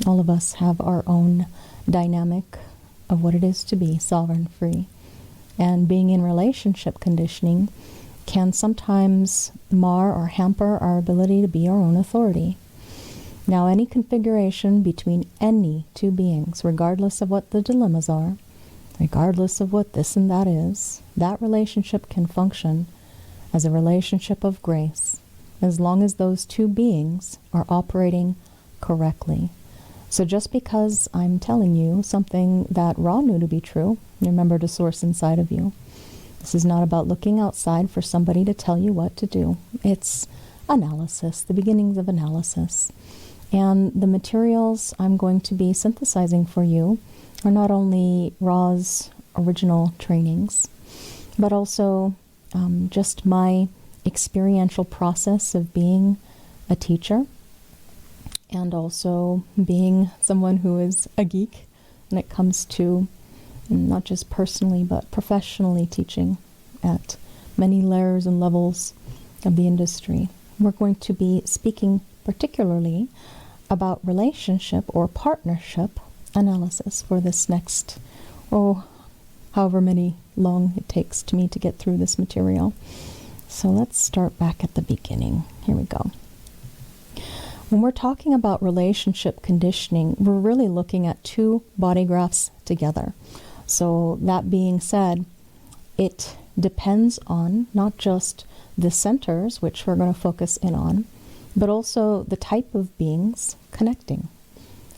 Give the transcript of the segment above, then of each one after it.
All of us have our own dynamic of what it is to be sovereign free. And being in relationship conditioning can sometimes mar or hamper our ability to be our own authority. Now, any configuration between any two beings, regardless of what the dilemmas are, regardless of what this and that is, that relationship can function as a relationship of grace, as long as those two beings are operating correctly. So just because I'm telling you something that Ra knew to be true, remember to source inside of you. This is not about looking outside for somebody to tell you what to do. It's analysis, the beginnings of analysis. And the materials I'm going to be synthesizing for you are not only Ra's original trainings, but also just my experiential process of being a teacher, and also being someone who is a geek when it comes to not just personally but professionally teaching at many layers and levels of the industry. We're going to be speaking particularly about relationship or partnership analysis for this next, however many long it takes to me to get through this material. So let's start back at the beginning. Here we go. When we're talking about relationship conditioning, we're really looking at two body graphs together. So that being said, it depends on not just the centers, which we're going to focus in on, but also the type of beings connecting.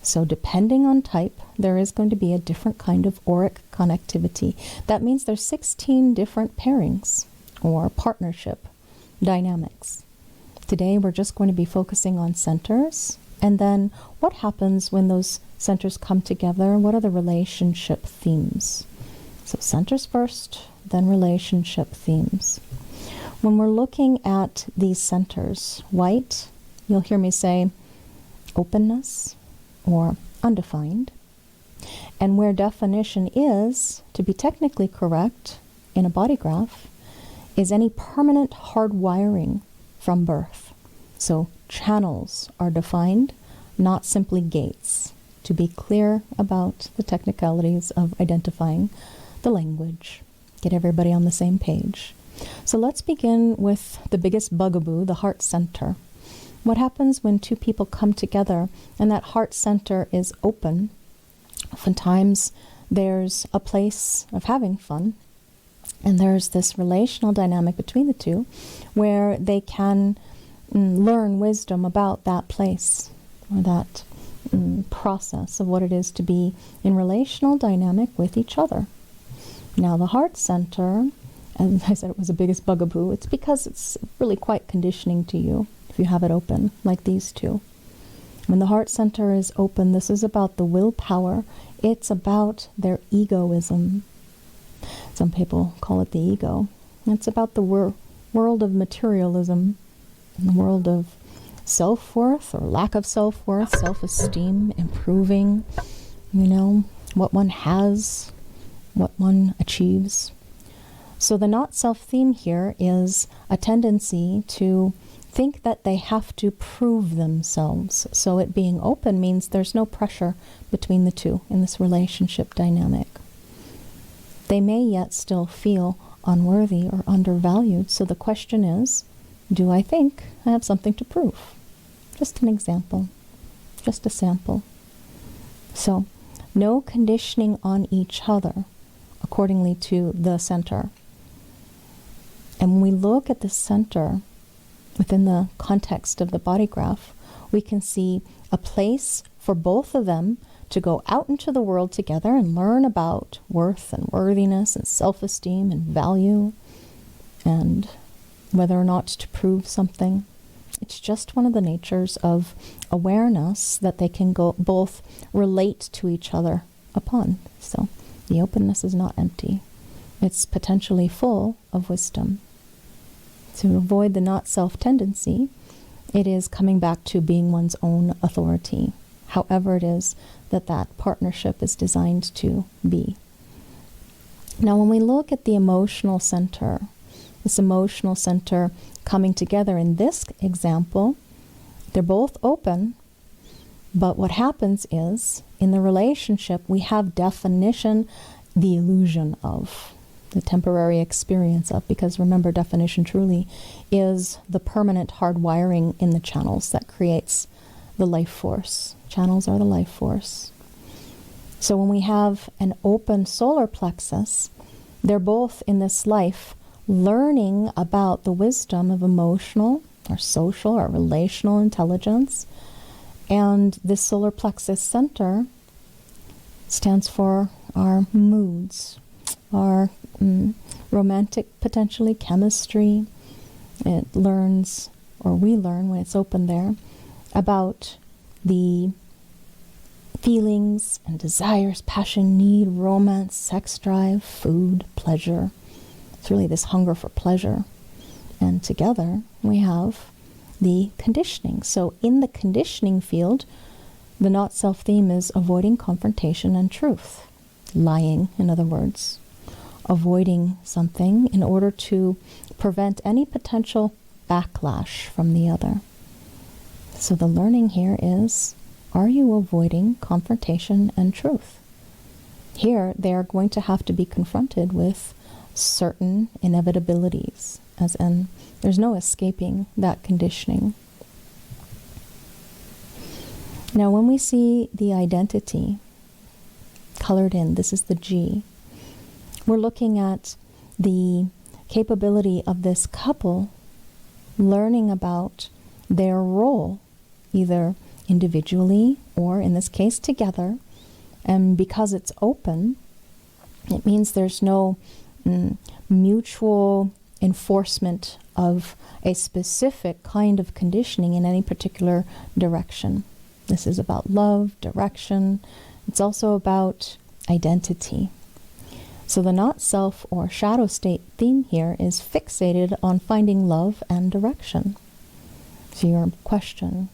So depending on type, there is going to be a different kind of auric connectivity. That means there's 16 different pairings or partnership dynamics. Today we're just going to be focusing on centers, and then what happens when those centers come together, what are the relationship themes. So centers first, then relationship themes. When we're looking at these centers, white, you'll hear me say openness or undefined. And where definition is, to be technically correct in a body graph, is any permanent hardwiring from birth. So channels are defined, not simply gates, to be clear about the technicalities of identifying the language. Get everybody on the same page. So let's begin with the biggest bugaboo, the heart center. What happens when two people come together and that heart center is open? Oftentimes there's a place of having fun, and there's this relational dynamic between the two where they can learn wisdom about that place or that process of what it is to be in relational dynamic with each other. Now the heart center, as I said, it was the biggest bugaboo. It's because it's really quite conditioning to you if you have it open, like these two. When the heart center is open, this is about the willpower. It's about their egoism. Some people call it the ego. It's about the world of materialism, the world of self-worth or lack of self-worth, self-esteem, improving, what one has, what one achieves. So the not self theme here is a tendency to think that they have to prove themselves. So it being open means there's no pressure between the two in this relationship dynamic. They may yet still feel unworthy or undervalued. So the question is, do I think I have something to prove? Just an example, just a sample. So no conditioning on each other accordingly to the center. And when we look at the center within the context of the body graph, we can see a place for both of them to go out into the world together and learn about worth and worthiness and self-esteem and value and whether or not to prove something. It's just one of the natures of awareness that they can go both relate to each other upon. So the openness is not empty. It's potentially full of wisdom. To avoid the not self tendency, it is coming back to being one's own authority, however it is that that partnership is designed to be. Now, when we look at the emotional center, this emotional center coming together in this example, they're both open, But what happens is, in the relationship, we have definition, the illusion of, the temporary experience of, because remember, definition truly is the permanent hardwiring in the channels that creates the life force. Channels are the life force. So when we have an open solar plexus, they're both in this life learning about the wisdom of emotional or social or relational intelligence. And this solar plexus center stands for our moods, our romantic, potentially, chemistry. It learns, or we learn when it's open there, about the feelings and desires, passion, need, romance, sex drive, food, pleasure. It's really this hunger for pleasure. And together we have the conditioning. So in the conditioning field, the not self theme is avoiding confrontation and truth. Lying, in other words. Avoiding something in order to prevent any potential backlash from the other. So the learning here is, are you avoiding confrontation and truth? Here, they are going to have to be confronted with certain inevitabilities, as in, there's no escaping that conditioning. Now, when we see the identity colored in, this is the G, we're looking at the capability of this couple learning about their role, either individually or, in this case, together. And because it's open, it means there's no mutual enforcement of a specific kind of conditioning in any particular direction. This is about love, direction. It's also about identity. So the not self or shadow state theme here is fixated on finding love and direction. So your question,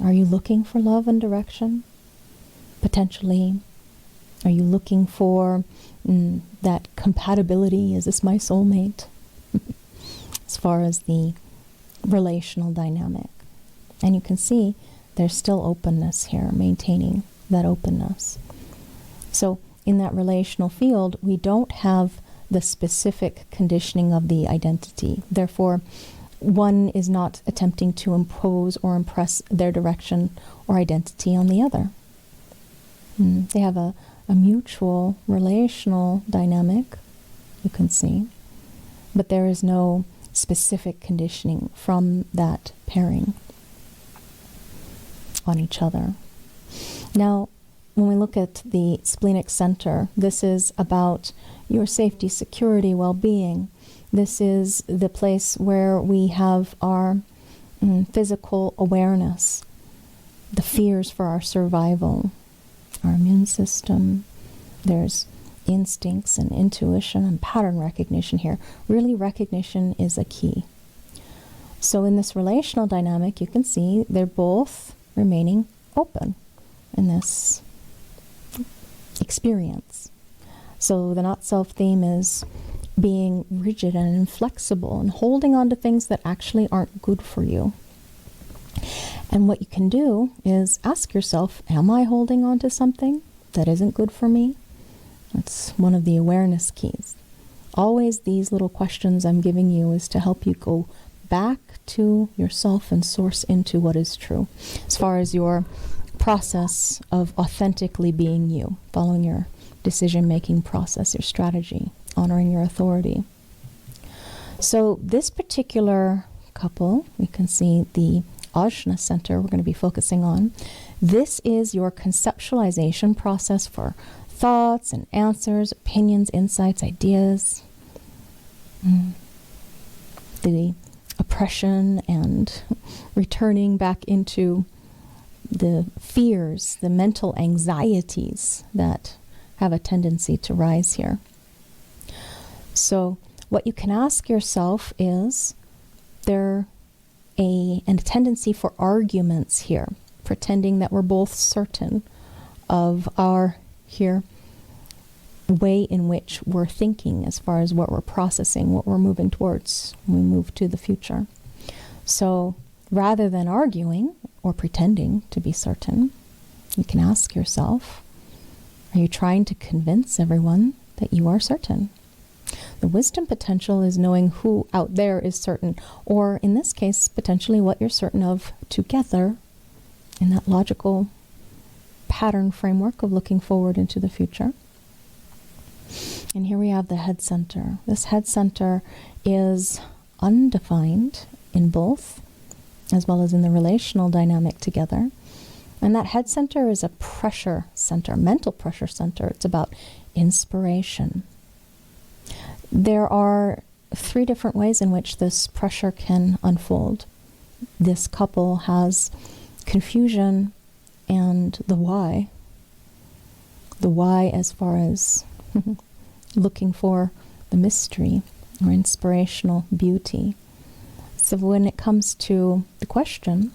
are you looking for love and direction? Potentially. Are you looking for that compatibility? Is this my soulmate? As far as the relational dynamic. And you can see there's still openness here, maintaining that openness. So in that relational field, we don't have the specific conditioning of the identity. Therefore, one is not attempting to impose or impress their direction or identity on the other. They have a mutual relational dynamic, you can see, but there is no specific conditioning from that pairing on each other. Now, when we look at the splenic center, this is about your safety, security, well-being. This is the place where we have our physical awareness, the fears for our survival, our immune system. There's instincts and intuition and pattern recognition here. Really, recognition is a key. So in this relational dynamic, you can see they're both remaining open in this experience. So the not self theme is being rigid and inflexible and holding on to things that actually aren't good for you. And what you can do is ask yourself, am I holding on to something that isn't good for me? That's one of the awareness keys. Always these little questions I'm giving you is to help you go back to yourself and source into what is true, as far as your process of authentically being you, following your decision-making process, your strategy, honoring your authority. So this particular couple, we can see the Ajna center we're going to be focusing on. This is your conceptualization process for thoughts and answers, opinions, insights, ideas. The oppression and returning back into the fears, the mental anxieties that have a tendency to rise here. So what you can ask yourself is, there a tendency for arguments here, pretending that we're both certain of our way in which we're thinking as far as what we're processing, what we're moving towards when we move to the future. So rather than arguing or pretending to be certain. You can ask yourself, are you trying to convince everyone that you are certain? The wisdom potential is knowing who out there is certain, or in this case, potentially what you're certain of together in that logical pattern framework of looking forward into the future. And here we have the head center. This head center is undefined in both, as well as in the relational dynamic together. And that head center is a pressure center, mental pressure center. It's about inspiration. There are 3 different ways in which this pressure can unfold. This couple has confusion and the why. The why as far as looking for the mystery or inspirational beauty. So when it comes to the question,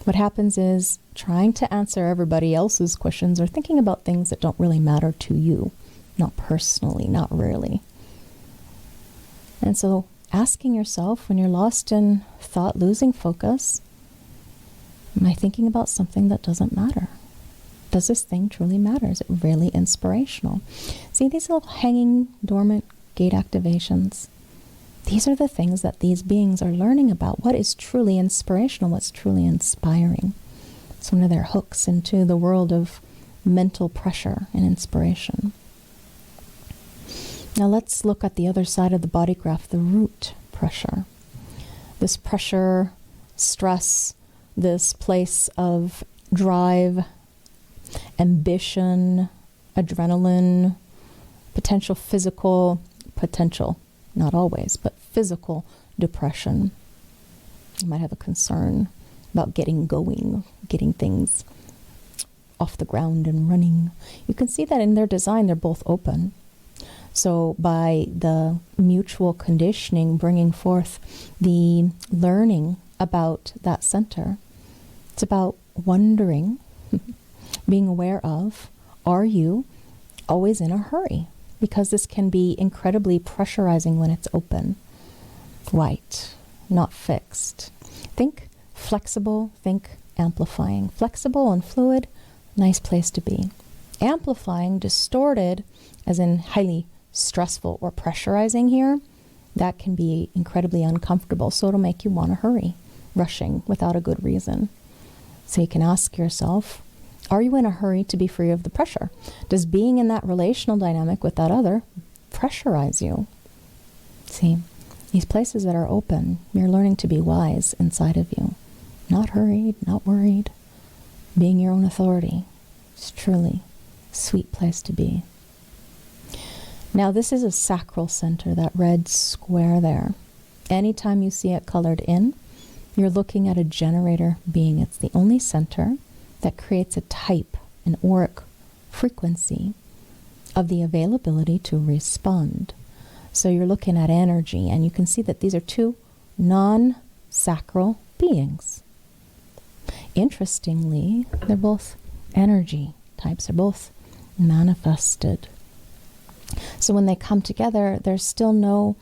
what happens is trying to answer everybody else's questions or thinking about things that don't really matter to you, not personally, not really. And so asking yourself when you're lost in thought, losing focus, am I thinking about something that doesn't matter? Does this thing truly matter? Is it really inspirational? See these little hanging, dormant gate activations? These are the things that these beings are learning about. What is truly inspirational? What's truly inspiring? It's one of their hooks into the world of mental pressure and inspiration. Now let's look at the other side of the body graph, the root pressure. This pressure, stress, this place of drive, ambition, adrenaline, potential, not always, but physical depression. You might have a concern about getting going, getting things off the ground and running. You can see that in their design, they're both open. So by the mutual conditioning, bringing forth the learning about that center, it's about wondering, being aware of, are you always in a hurry? Because this can be incredibly pressurizing when it's open. White, not fixed. Think flexible, think amplifying. Flexible and fluid, nice place to be. Amplifying, distorted, as in highly stressful or pressurizing here, that can be incredibly uncomfortable. So it'll make you want to hurry, rushing without a good reason. So you can ask yourself, are you in a hurry to be free of the pressure? Does being in that relational dynamic with that other pressurize you? See, these places that are open, you're learning to be wise inside of you. Not hurried, not worried. Being your own authority. It's truly a sweet place to be. Now this is a sacral center, that red square there. Anytime you see it colored in, you're looking at a generator being. It's the only center that creates a type, an auric frequency of the availability to respond. So you're looking at energy, and you can see that these are 2 non-sacral beings. Interestingly, they're both energy types. They're both manifested. So when they come together, there's still no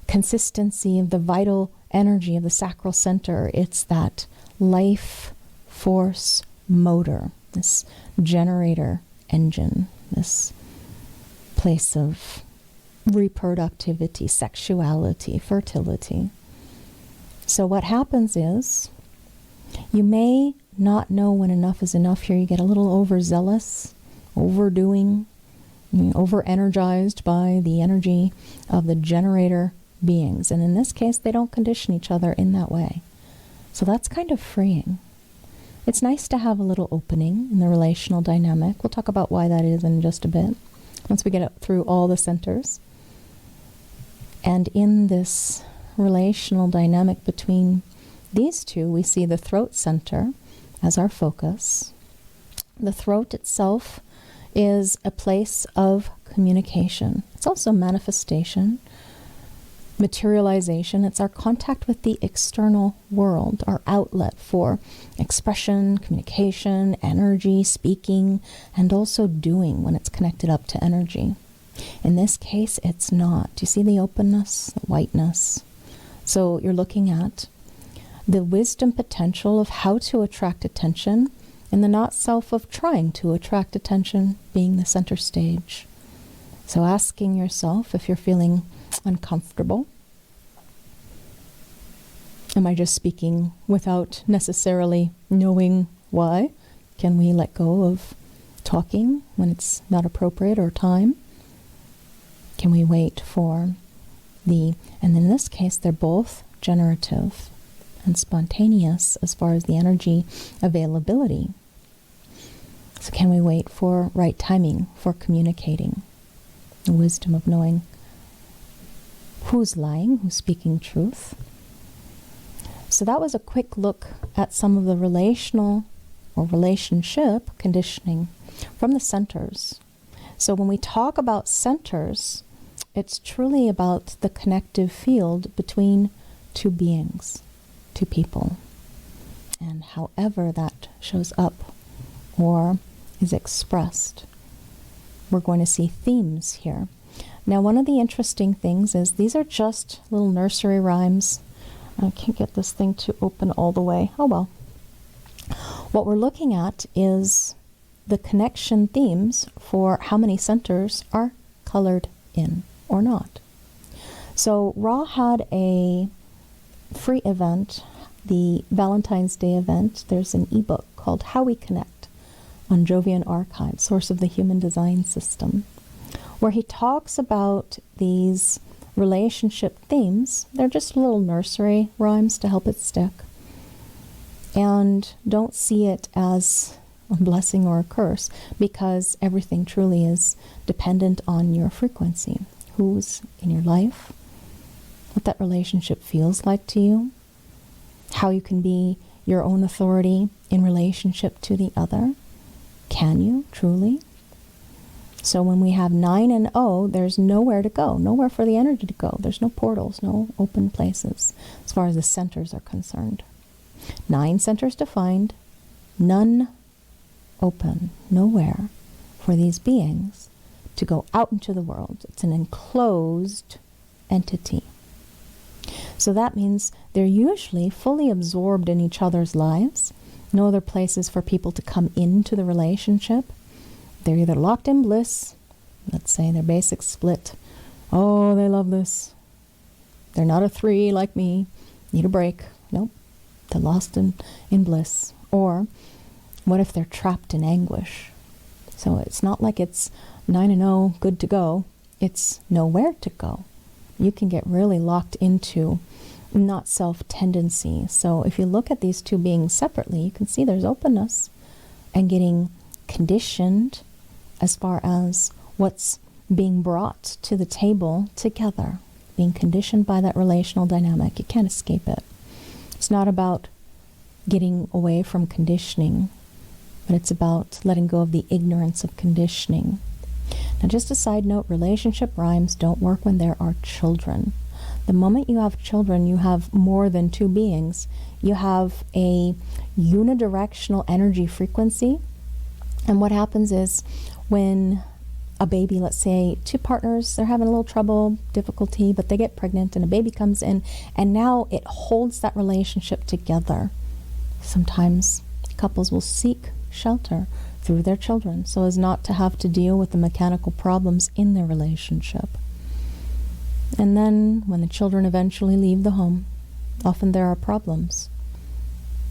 consistency of the vital energy of the sacral center. It's that life force motor, this generator engine, this place of reproductivity, sexuality, fertility. So what happens is, you may not know when enough is enough here. You get a little overzealous, overdoing, over-energized by the energy of the generator beings. And in this case, they don't condition each other in that way. So that's kind of freeing. It's nice to have a little opening in the relational dynamic. We'll talk about why that is in just a bit, once we get through all the centers. And in this relational dynamic between these 2, we see the throat center as our focus. The throat itself is a place of communication. It's also manifestation, materialization. It's our contact with the external world, our outlet for expression, communication, energy, speaking, and also doing when it's connected up to energy. In this case, it's not. Do you see the openness, the whiteness? So you're looking at the wisdom potential of how to attract attention, and the not self of trying to attract attention being the center stage. So asking yourself if you're feeling uncomfortable. Am I just speaking without necessarily knowing why? Can we let go of talking when it's not appropriate or time? Can we wait for and in this case, they're both generative and spontaneous as far as the energy availability. So can we wait for right timing for communicating? The wisdom of knowing who's lying, who's speaking truth. So that was a quick look at some of the relational or relationship conditioning from the centers. So when we talk about centers, it's truly about the connective field between two beings, two people, and however that shows up or is expressed. We're going to see themes here. Now, one of the interesting things is these are just little nursery rhymes. I can't get this thing to open all the way. Oh well. What we're looking at is the connection themes for how many centers are colored in or not. So Ra had a free event, the Valentine's Day event. There's an ebook called How We Connect on Jovian Archives, source of the Human Design System, where he talks about these relationship themes. They're just little nursery rhymes to help it stick. And don't see it as a blessing or a curse, because everything truly is dependent on your frequency. Who's in your life, what that relationship feels like to you, how you can be your own authority in relationship to the other. Can you truly? So when we have 9 and 0, there's nowhere to go, nowhere for the energy to go. There's no portals, no open places as far as the centers are concerned. 9 centers defined, none open, nowhere for these beings to go out into the world. It's an enclosed entity. So that means they're usually fully absorbed in each other's lives. No other places for people to come into the relationship. They're either locked in bliss, let's say their basic split. Oh, they love this. They're not a 3 like me, need a break. Nope, they're lost in bliss. Or what if they're trapped in anguish? So it's not like it's 9 and 0, good to go. It's nowhere to go. You can get really locked into not self tendency. So if you look at these two beings separately, you can see there's openness and getting conditioned as far as what's being brought to the table together, being conditioned by that relational dynamic. You can't escape it. It's not about getting away from conditioning, but it's about letting go of the ignorance of conditioning. Now, just a side note, relationship rhymes don't work when there are children. The moment you have children, you have more than two beings. You have a unidirectional energy frequency. And what happens is when a baby, let's say two partners, they're having a little trouble, difficulty, but they get pregnant and a baby comes in, and now it holds that relationship together. Sometimes couples will seek shelter through their children so as not to have to deal with the mechanical problems in their relationship. And then when the children eventually leave the home, often there are problems.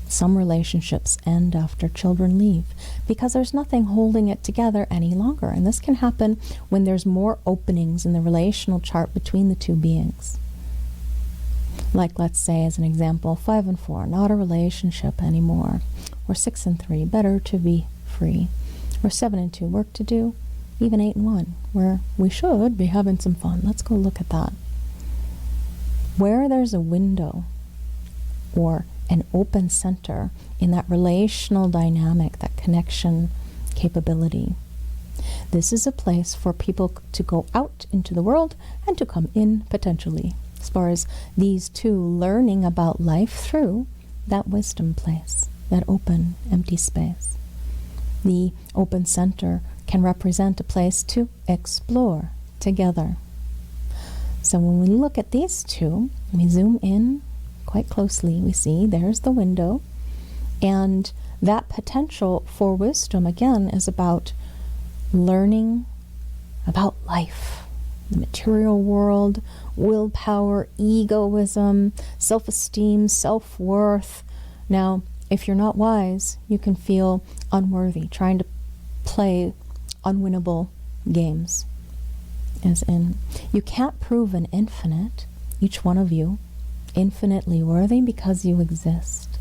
Some relationships end after children leave because there's nothing holding it together any longer. And this can happen when there's more openings in the relational chart between the two beings. Like, let's say, as an example, 5 and 4, not a relationship anymore. Or 6 and 3, better to be free. Or 7 and 2, work to do. Even 8 and 1, where we should be having some fun. Let's go look at that. Where there's a window or an open center in that relational dynamic, that connection capability, this is a place for people to go out into the world and to come in potentially, as far as these two learning about life through that wisdom place, that open, empty space. The open center can represent a place to explore together. So when we look at these two, we zoom in quite closely, we see there's the window. And that potential for wisdom, again, is about learning about life, the material world, willpower, egoism, self-esteem, self-worth. Now, if you're not wise, you can feel unworthy, trying to play unwinnable games. As in, you can't prove an infinite, each one of you, infinitely worthy because you exist.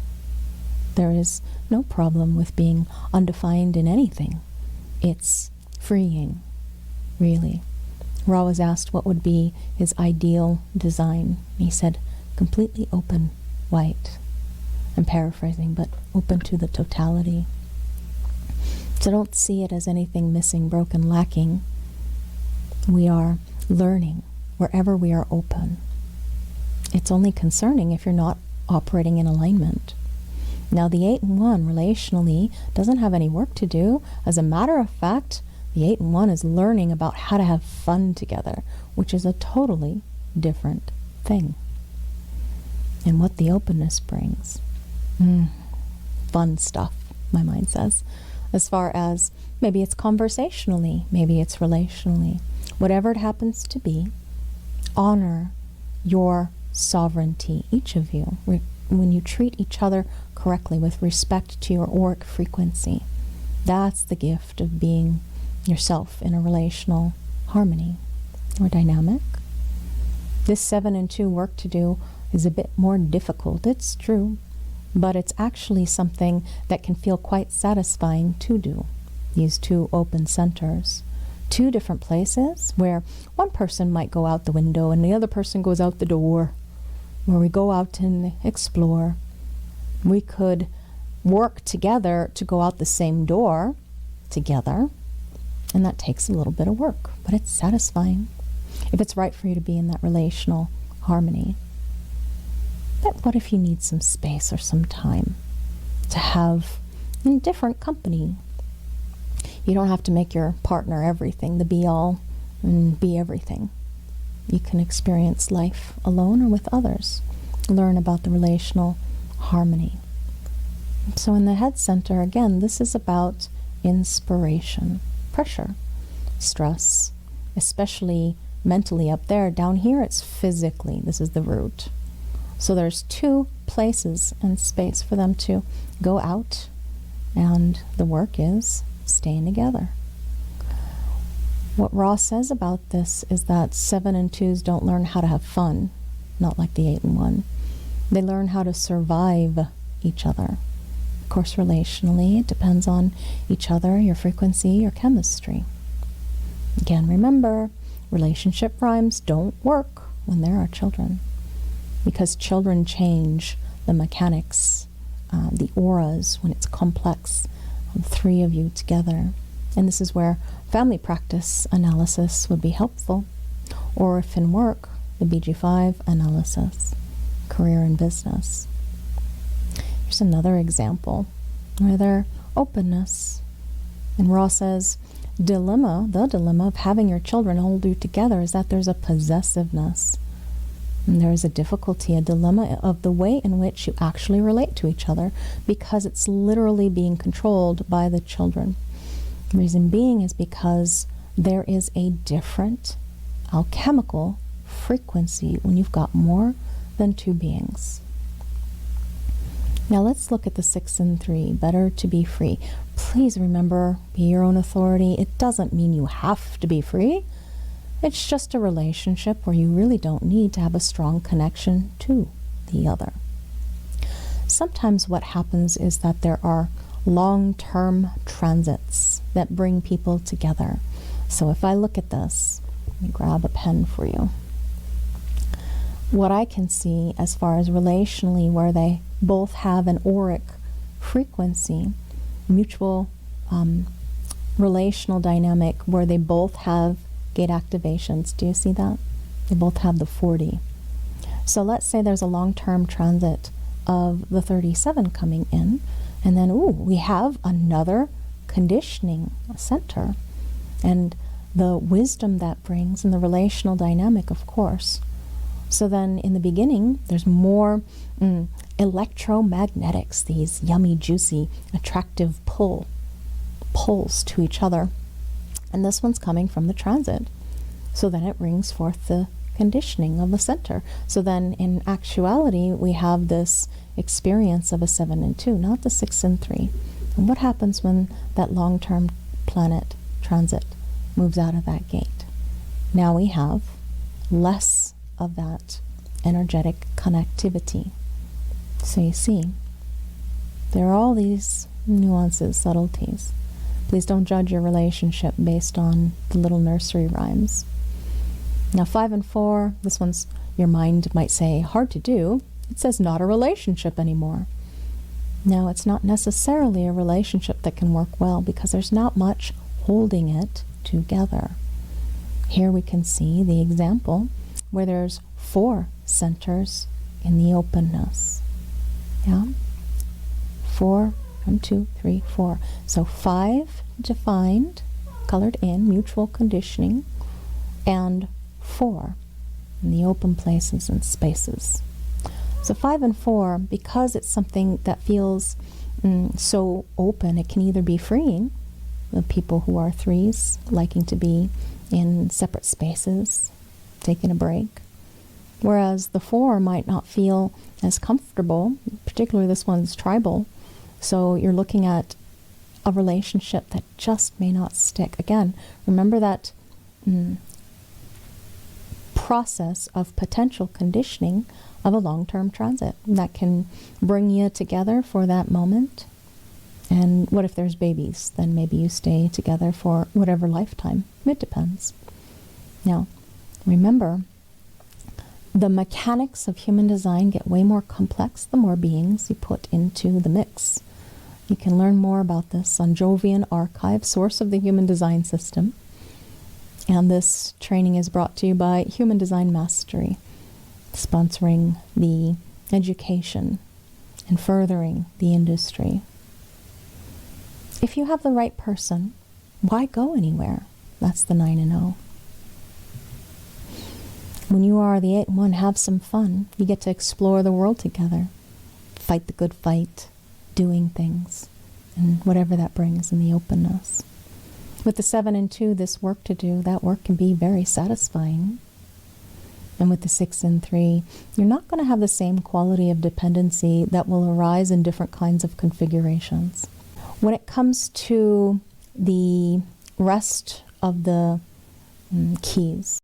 There is no problem with being undefined in anything. It's freeing, really. Ra was asked what would be his ideal design. He said, completely open, white. I'm paraphrasing, but open to the totality. So don't see it as anything missing, broken, lacking. We are learning wherever we are open. It's only concerning if you're not operating in alignment. Now, the 8 and 1 relationally doesn't have any work to do. As a matter of fact, the 8 and 1 is learning about how to have fun together, which is a totally different thing. And what the openness brings. Fun stuff, my mind says. As far as maybe it's conversationally, maybe it's relationally. Whatever it happens to be, honor your sovereignty, each of you, when you treat each other correctly with respect to your auric frequency. That's the gift of being yourself in a relational harmony or dynamic. This 7 and 2 work to do is a bit more difficult, it's true, but it's actually something that can feel quite satisfying to do. These 2 open centers, 2 different places where one person might go out the window and the other person goes out the door, where we go out and explore. We could work together to go out the same door together, and that takes a little bit of work, but it's satisfying if it's right for you to be in that relational harmony. But what if you need some space or some time to have in different company? You don't have to make your partner everything, the be-all and be everything. You can experience life alone or with others. Learn about the relational harmony. So in the head center, again, this is about inspiration, pressure, stress, especially mentally up there. Down here, it's physically. This is the root. So there's 2 places and space for them to go out, and the work is staying together. What Ra says about this is that 7 and 2s don't learn how to have fun, not like the 8 and 1. They learn how to survive each other. Of course, relationally, it depends on each other, your frequency, your chemistry. Again, remember, relationship rhymes don't work when there are children, because children change the mechanics, the auras, when it's complex, 3 of you together. And this is where family practice analysis would be helpful, or if in work, the BG5 analysis, career and business. Here's another example where there's openness. And Ra says, the dilemma of having your children hold you together is that there's a possessiveness. And there is a difficulty, a dilemma of the way in which you actually relate to each other, because it's literally being controlled by the children. The reason being is because there is a different alchemical frequency when you've got more than 2 beings. Now let's look at the 6 and 3, better to be free. Please remember, be your own authority. It doesn't mean you have to be free. It's just a relationship where you really don't need to have a strong connection to the other. Sometimes what happens is that there are long-term transits that bring people together. So if I look at this, let me grab a pen for you. What I can see as far as relationally, where they both have an auric frequency, mutual relational dynamic, where they both have gate activations. Do you see that? They both have the 40. So let's say there's a long-term transit of the 37 coming in, and then, we have another conditioning center. And the wisdom that brings, and the relational dynamic, of course. So then in the beginning, there's more electromagnetics, these yummy, juicy, attractive pulls to each other. And this one's coming from the transit. So then it brings forth the conditioning of the center. So then in actuality, we have this experience of a 7 and 2, not the 6 and 3. And what happens when that long-term planet transit moves out of that gate? Now we have less of that energetic connectivity. So you see, there are all these nuances, subtleties. Please don't judge your relationship based on the little nursery rhymes. Now 5 and 4, this one's, your mind might say, hard to do. It says not a relationship anymore. Now it's not necessarily a relationship that can work well because there's not much holding it together. Here we can see the example where there's 4 centers in the openness. Yeah? 4, 1, 2, 3, 4. So 5 defined, colored in, mutual conditioning, and 4 in the open places and spaces. So 5 and 4, because it's something that feels so open, it can either be freeing, the people who are 3s liking to be in separate spaces, taking a break, whereas the 4 might not feel as comfortable, particularly this one's tribal, so you're looking at a relationship that just may not stick. Again, remember that process of potential conditioning of a long-term transit that can bring you together for that moment. And what if there's babies? Then maybe you stay together for whatever lifetime. It depends. Now, remember, the mechanics of human design get way more complex the more beings you put into the mix. You can learn more about this on Jovian Archive, source of the human design system. And this training is brought to you by Human Design Mastery, sponsoring the education and furthering the industry. If you have the right person, why go anywhere? That's the 9 and 0. When you are the 8 and 1, have some fun. You get to explore the world together. Fight the good fight, doing things, and whatever that brings in the openness. With the 7 and 2, this work to do, that work can be very satisfying. And with the 6 and 3, you're not going to have the same quality of dependency that will arise in different kinds of configurations. When it comes to the rest of the keys,